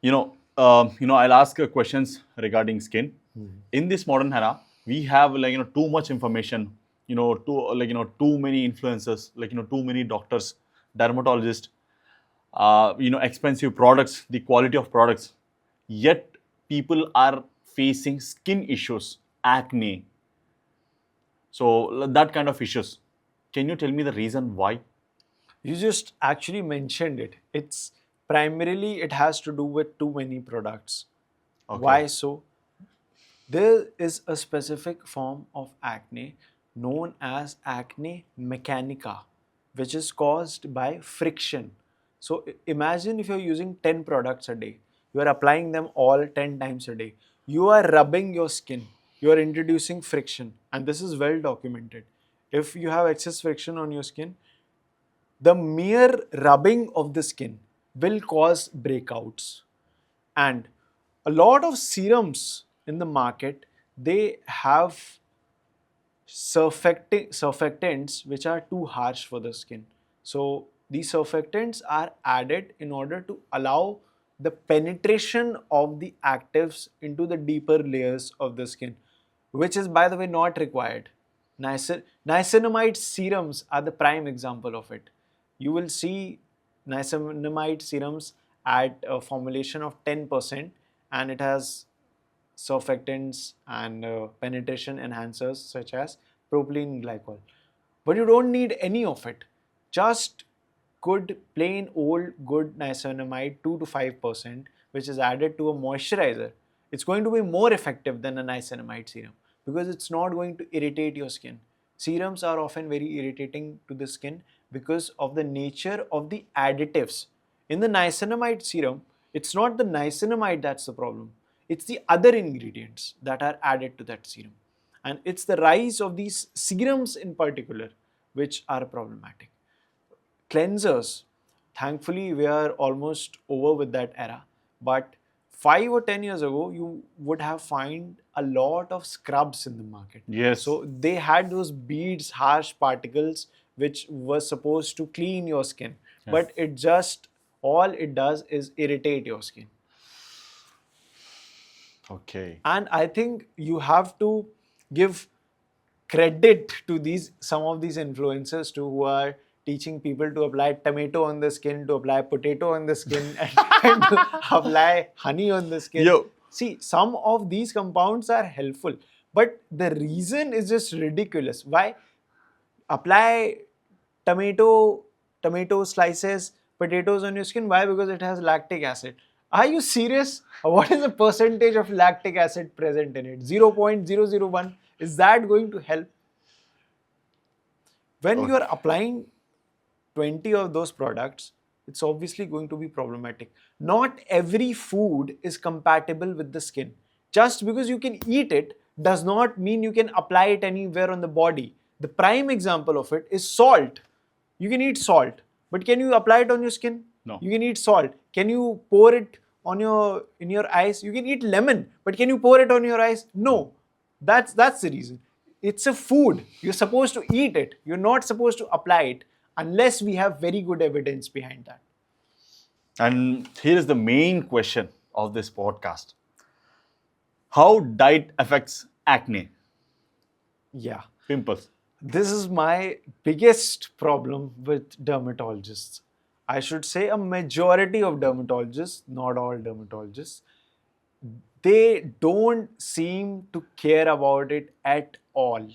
I'll ask questions regarding skin. In this modern era, we have too much information. Too many influencers, too many doctors, dermatologists. Expensive products, the quality of products. Yet people are facing skin issues, acne. So that kind of issues. Can you tell me the reason why? You just actually mentioned it. It's primarily it has to do with too many products. Okay. Why so? There is a specific form of acne known as acne mechanica, which is caused by friction. So imagine if you're using 10 products a day, you are applying them all 10 times a day. You are rubbing your skin, you are introducing friction, and this is well documented. If you have excess friction on your skin, the mere rubbing of the skin will cause breakouts. And a lot of serums in the market, they have surfactants which are too harsh for the skin. So these surfactants are added in order to allow the penetration of the actives into the deeper layers of the skin, which is, by the way, not required. Niacinamide serums are the prime example of it. You will see niacinamide serums at a formulation of 10%, and it has surfactants and penetration enhancers such as propylene glycol. But you don't need any of it. Just good, plain old good niacinamide 2 to 5%, which is added to a moisturizer. It's going to be more effective than a niacinamide serum because it's not going to irritate your skin. Serums are often very irritating to the skin because of the nature of the additives. In the niacinamide serum, it's not the niacinamide that's the problem, it's the other ingredients that are added to that serum. And it's the rise of these serums in particular which are problematic. Cleansers, thankfully, we are almost over with that era. But 5 or 10 years ago, you would have found a lot of scrubs in the market. Yes. So they had those beads, harsh particles, which were supposed to clean your skin. Yes. But it just, all it does is irritate your skin. Okay. And I think you have to give credit to these some of these influencers too, who are teaching people to apply tomato on the skin, to apply potato on the skin, and to apply honey on the skin. Yo. See, some of these compounds are helpful, but the reason is just ridiculous. Why apply tomato tomato slices, potatoes on your skin? Why? Because it has lactic acid. Are you serious? What is the percentage of lactic acid present in it? 0.001. Is that going to help? When you Okay. are applying 20 of those products, it's obviously going to be problematic. Not every food is compatible with the skin. Just because you can eat it does not mean you can apply it anywhere on the body. The prime example of it is salt. You can eat salt, but can you apply it on your skin? No. You can eat salt. Can you pour it on your in your eyes? You can eat lemon, but can you pour it on your eyes? No. That's the reason. It's a food. You're supposed to eat it. You're not supposed to apply it unless we have very good evidence behind that. And here is the main question of this podcast. How diet affects acne, Yeah. pimples? This is my biggest problem with dermatologists. I should say a majority of dermatologists, not all dermatologists, they don't seem to care about it at all.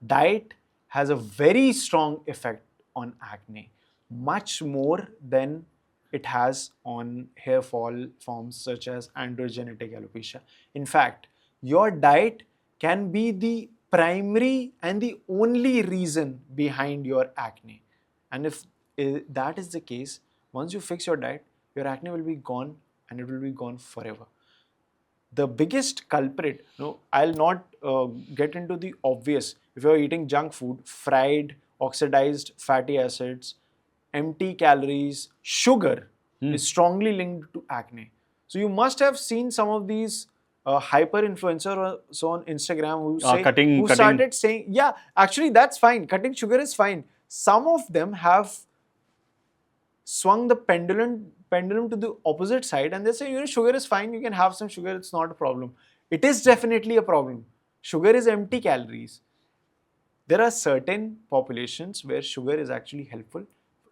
Diet has a very strong effect on acne, much more than it has on hair fall forms such as androgenetic alopecia. In fact, your diet can be the primary and the only reason behind your acne. And if that is the case, once you fix your diet, your acne will be gone, and it will be gone forever. The biggest culprit, no, I'll not get into the obvious. If you're eating junk food, fried, oxidized fatty acids, empty calories, sugar is strongly linked to acne. So you must have seen some of these hyper influencers on Instagram who Cutting. started saying, yeah, actually that's fine. Cutting sugar is fine. Some of them have swung the pendulum to the opposite side and they say, sugar is fine, you can have some sugar, it's not a problem. It is definitely a problem. Sugar is empty calories. There are certain populations where sugar is actually helpful.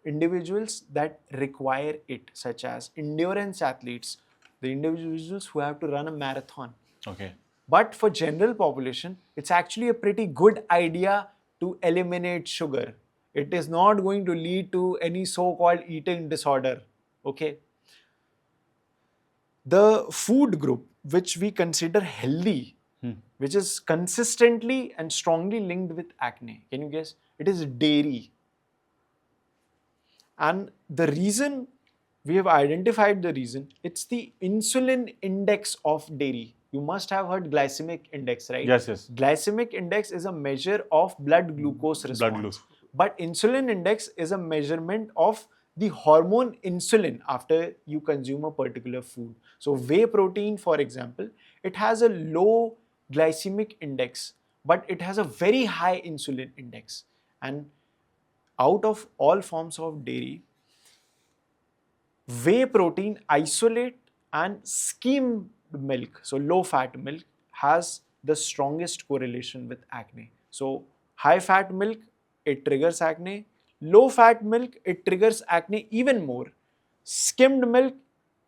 Individuals that require it, such as endurance athletes, the individuals who have to run a marathon. Okay. But for general population, it's actually a pretty good idea to eliminate sugar. It is not going to lead to any so-called eating disorder. Okay. The food group which we consider healthy, which is consistently and strongly linked with acne, can you guess? It is dairy. And the reason, we have identified the reason, it's the insulin index of dairy. You must have heard glycemic index, right? Yes, yes. Glycemic index is a measure of blood glucose response. glucose. But insulin index is a measurement of the hormone insulin after you consume a particular food. So whey protein, for example, it has a low glycemic index, but it has a very high insulin index. And out of all forms of dairy, whey protein isolate and skimmed milk, so low fat milk, has the strongest correlation with acne. So high fat milk, it triggers acne. Low fat milk, it triggers acne even more. Skimmed milk,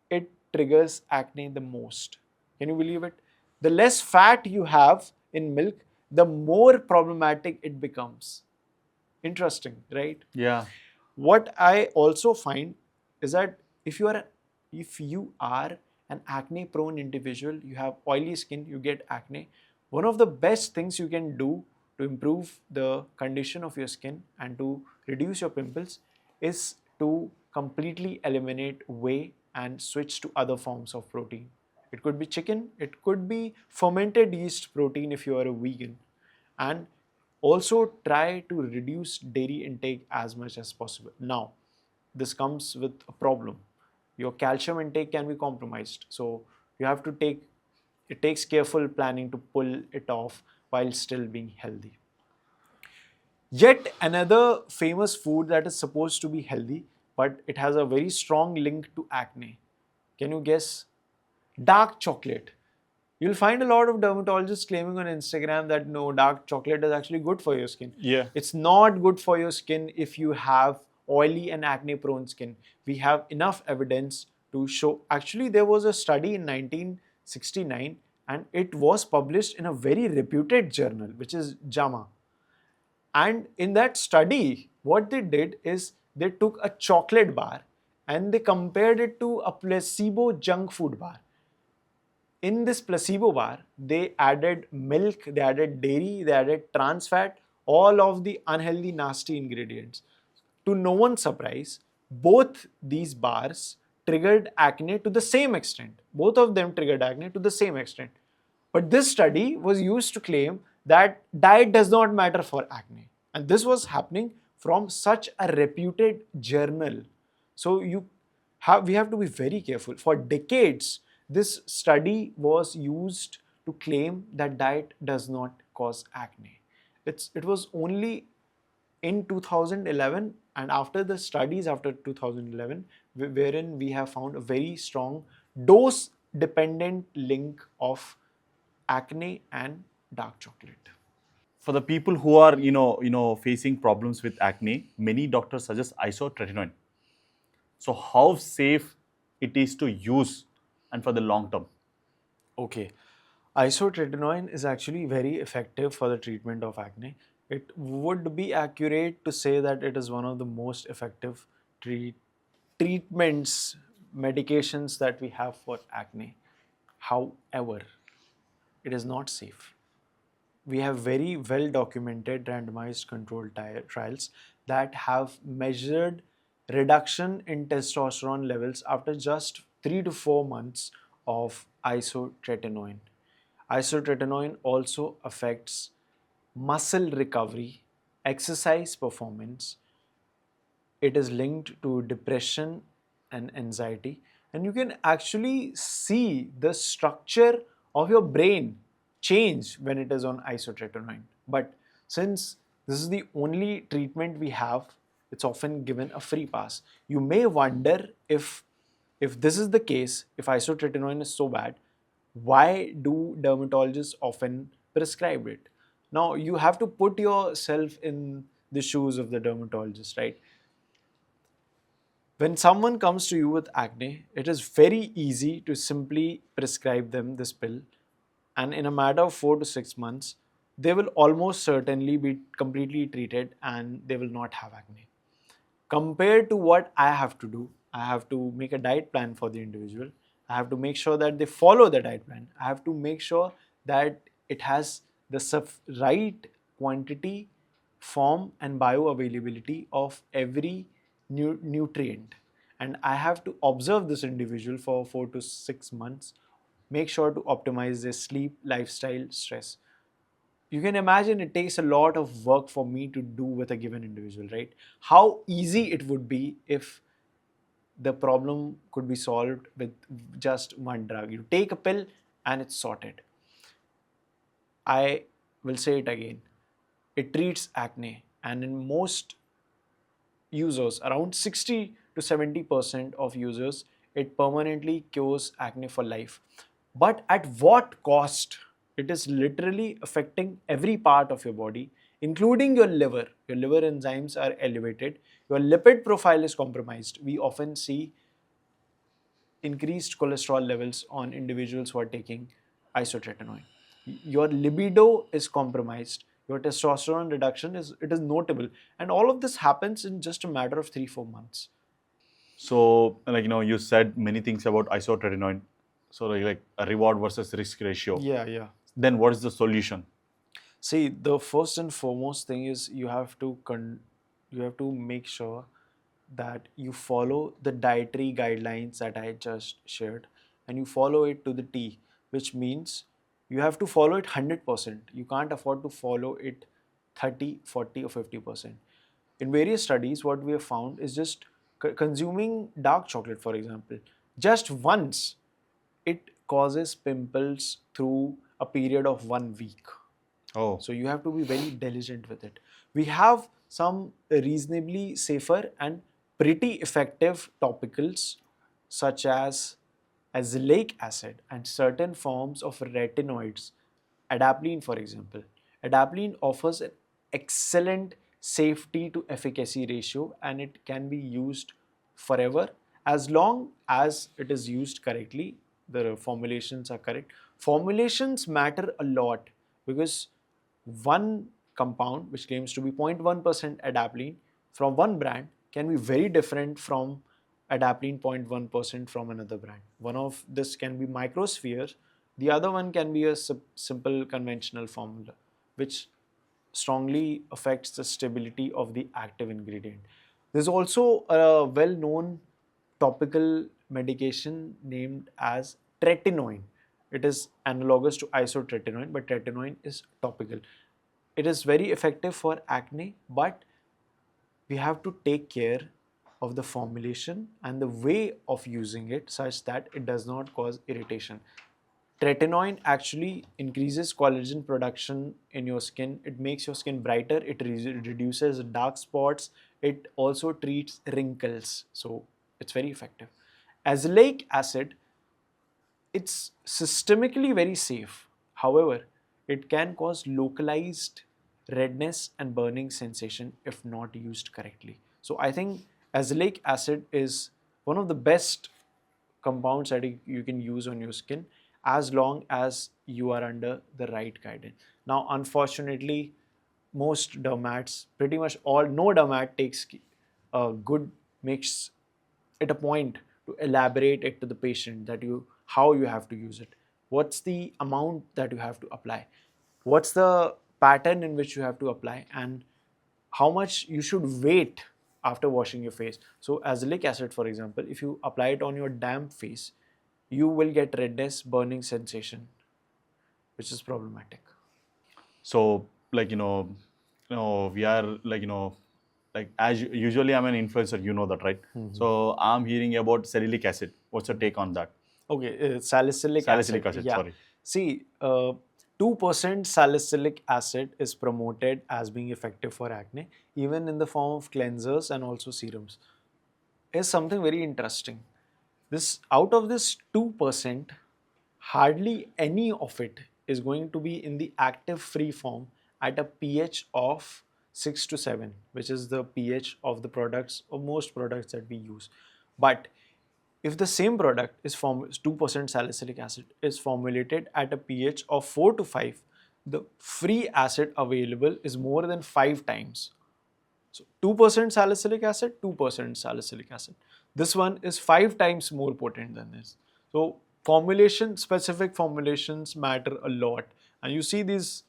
it triggers acne the most. Can you believe it? The less fat you have in milk, the more problematic it becomes. Interesting, right? Yeah. What I also find is that if you are an acne prone individual, you have oily skin, you get acne, one of the best things you can do to improve the condition of your skin and to reduce your pimples is to completely eliminate whey and switch to other forms of protein. It could be chicken, it could be fermented yeast protein if you are a vegan, and also try to reduce dairy intake as much as possible. Now, this comes with a problem. Your calcium intake can be compromised. So you have to it takes careful planning to pull it off while still being healthy. Yet another famous food that is supposed to be healthy, but it has a very strong link to acne. Can you guess? Dark chocolate. You'll find a lot of dermatologists claiming on Instagram that no, dark chocolate is actually good for your skin. Yeah. It's not good for your skin if you have oily and acne prone skin. We have enough evidence to show. Actually, there was a study in 1969 and it was published in a very reputed journal, which is JAMA. And in that study, what they did is they took a chocolate bar and they compared it to a placebo junk food bar. In this placebo bar, they added milk, they added dairy, they added trans fat, all of the unhealthy, nasty ingredients. To no one's surprise, both these bars triggered acne to the same extent. Both of them triggered acne to the same extent. But this study was used to claim that diet does not matter for acne. And this was happening from such a reputed journal. So we have to be very careful. For decades, this study was used to claim that diet does not cause acne. It was only in 2011 and after the studies after 2011 wherein we have found a very strong dose dependent link of acne and dark chocolate. For the people who are facing problems with acne, many doctors suggest isotretinoin. So how safe it is to use and for the long term? Okay. Isotretinoin is actually very effective for the treatment of acne. It would be accurate to say that it is one of the most effective treatments, medications that we have for acne. However, it is not safe. We have very well documented randomized controlled trials that have measured reduction in testosterone levels after just 3 to 4 months of isotretinoin. Isotretinoin also affects muscle recovery, exercise performance. It is linked to depression and anxiety. And you can actually see the structure of your brain change when it is on isotretinoin. But since this is the only treatment we have, it's often given a free pass. You may wonder if If this is the case, if isotretinoin is so bad, why do dermatologists often prescribe it? Now, you have to put yourself in the shoes of the dermatologist, right? When someone comes to you with acne, it is very easy to simply prescribe them this pill, and in a matter of 4 to 6 months, they will almost certainly be completely treated and they will not have acne. Compared to what I have to do, I have to make a diet plan for the individual. I have to make sure that they follow the diet plan. I have to make sure that it has the right quantity, form, and bioavailability of every nutrient. And I have to observe this individual for 4 to 6 months, make sure to optimize their sleep, lifestyle, stress. You can imagine it takes a lot of work for me to do with a given individual, right? How easy it would be if the problem could be solved with just one drug. You take a pill and it's sorted. I will say it again. It treats acne, and in most users, around 60 to 70% of users, it permanently cures acne for life. But at what cost? It is literally affecting every part of your body, including your liver. Your liver enzymes are elevated, your lipid profile is compromised. We often see increased cholesterol levels on individuals who are taking isotretinoin. Your libido is compromised. Your testosterone reduction is notable, and all of this happens in just a matter of 3 4 months. So, you said many things about isotretinoin. So, like a reward versus risk ratio. Yeah, yeah. Then, what is the solution? See, the first and foremost thing is you have to make sure that you follow the dietary guidelines that I just shared, and you follow it to the T, which means you have to follow it 100%. You can't afford to follow it 30, 40, or 50%. In various studies, what we have found is just consuming dark chocolate, for example, just once, it causes pimples through a period of 1 week. Oh, So you have to be very diligent with it. We have some reasonably safer and pretty effective topicals such as azelaic acid and certain forms of retinoids. Adapalene, for example. Adapalene offers an excellent safety to efficacy ratio, and it can be used forever as long as it is used correctly. The formulations are correct. Formulations matter a lot because one compound which claims to be 0.1% adapalene from one brand can be very different from adapalene 0.1% from another brand. One of this can be microspheres, the other one can be a simple conventional formula, which strongly affects the stability of the active ingredient. There's also a well-known topical medication named as tretinoin. It is analogous to isotretinoin, but tretinoin is topical. It is very effective for acne, but we have to take care of the formulation and the way of using it such that it does not cause irritation. Tretinoin actually increases collagen production in your skin. It makes your skin brighter. It reduces dark spots. It also treats wrinkles. So it's very effective. Azelaic acid, it's systemically very safe. However, it can cause localized redness and burning sensation if not used correctly. So I think azelaic acid is one of the best compounds that you can use on your skin as long as you are under the right guidance. Now, unfortunately, most dermats, pretty much all, no dermat takes a good makes it a point to elaborate it to the patient that you how you have to use it, what's the amount that you have to apply, what's the pattern in which you have to apply, and how much you should wait after washing your face. So azelaic acid, for example, if you apply it on your damp face, you will get redness, burning sensation, which is problematic. so we are like as usually I'm an influencer, you know that, right? So I'm hearing about salicylic acid. What's your take on that? Okay, salicylic Salicylic acid. acid, Yeah. sorry. See, 2% salicylic acid is promoted as being effective for acne, even in the form of cleansers and also serums. Is something very interesting. This out of this 2%, hardly any of it is going to be in the active free form at a pH of 6 to 7, which is the pH of the products or most products that we use. But if the same product is 2% salicylic acid is formulated at a pH of 4 to 5, the free acid available is more than 5 times. So 2% salicylic acid, 2% salicylic acid. This one is 5 times more potent than this. So specific formulations matter a lot. And you see these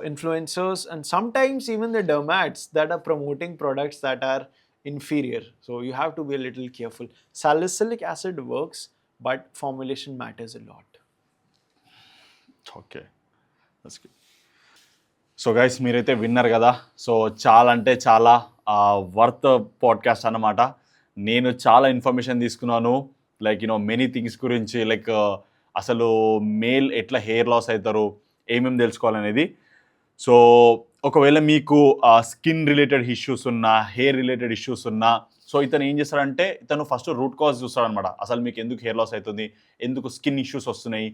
influencers and sometimes even the dermats that are promoting products that are inferior. So you have to be a little careful. Salicylic acid works, but formulation matters a lot. Okay, that's good. So guys, మీరైతే విన్నారు కదా. So చాలా అంటే చాలా worth podcast అన్నమాట. నేను చాలా information తీసుకున్నాను, లైక్ మెనీ థింగ్స్ గురించి, లైక్ అసలు మేల్ ఎట్లా హెయిర్ లాస్ అవుతారు, ఏమేమి తెలుసుకోవాలనేది. సో ఒకవేళ మీకు స్కిన్ రిలేటెడ్ ఇష్యూస్ ఉన్నా, హెయిర్ రిలేటెడ్ ఇష్యూస్ ఉన్నా, సో ఇతను ఏం చేస్తాడంటే ఇతను ఫస్ట్ రూట్ కాజ్ చూస్తాడనమాట. అసలు మీకు ఎందుకు హెయిర్ లాస్ అవుతుంది, ఎందుకు స్కిన్ ఇష్యూస్ వస్తున్నాయి,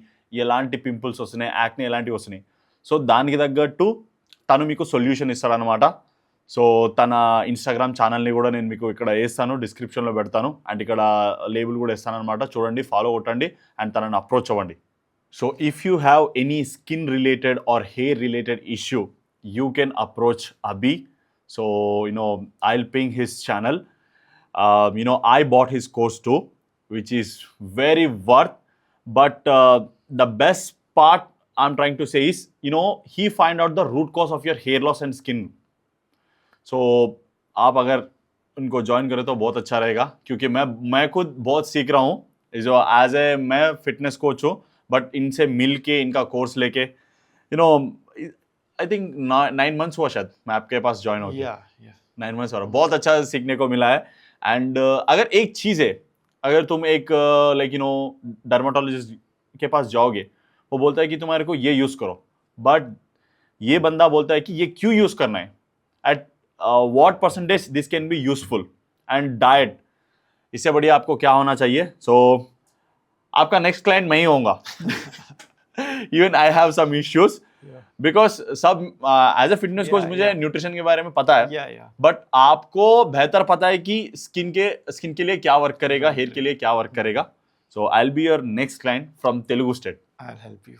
ఎలాంటి పింపుల్స్ వస్తున్నాయి, యాక్నే ఎలాంటివి వస్తున్నాయి. సో దానికి తగ్గట్టు తను మీకు సొల్యూషన్ ఇస్తాడనమాట. సో తన ఇన్స్టాగ్రామ్ ఛానల్ని కూడా నేను మీకు ఇక్కడ వేస్తాను, డిస్క్రిప్షన్లో పెడతాను, అండ్ ఇక్కడ లేబుల్ కూడా ఇస్తాను అనమాట. చూడండి, ఫాలో కొట్టండి అండ్ తనని అప్రోచ్ అవ్వండి. So if you have any skin related or hair related issue, you can approach Abhi. So I'll ping his channel. I bought his course too, which is very worth. But the best part I'm trying to say is, he find out the root cause of your hair loss and skin. So आप अगर उनको join करें तो बहुत अच्छा रहेगा, क्योंकि मैं खुद बहुत सीख रहा हूँ. जो एज ए मैं फिटनेस कोच हूँ, बट इनसे मिल के, इनका कोर्स लेके, आई थिंक 9 months हुआ शायद मैं आपके पास ज्वाइन हो गया. 9 months हो रहा, बहुत अच्छा सीखने को मिला है. एंड अगर एक चीज़ है, अगर तुम एक डर्माटोलॉजिस्ट के पास जाओगे, वो बोलता है कि तुम्हारे को ये यूज़ करो, बट ये बंदा बोलता है कि ये क्यों यूज़ करना है, eight what percentage this can be useful, and diet, इससे बढ़िया आपको क्या होना चाहिए. So आपका नेक्स्ट क्लाइंट मैं ही होऊंगा. Even I have some issues, because सब एज अ फिटनेस कोच मुझे न्यूट्रिशन के बारे में पता है, बट आपको बेहतर पता है कि स्किन के लिए क्या वर्क करेगा, हेयर के लिए क्या वर्क करेगा. So I will be your next client from Telugu state. I'll help you.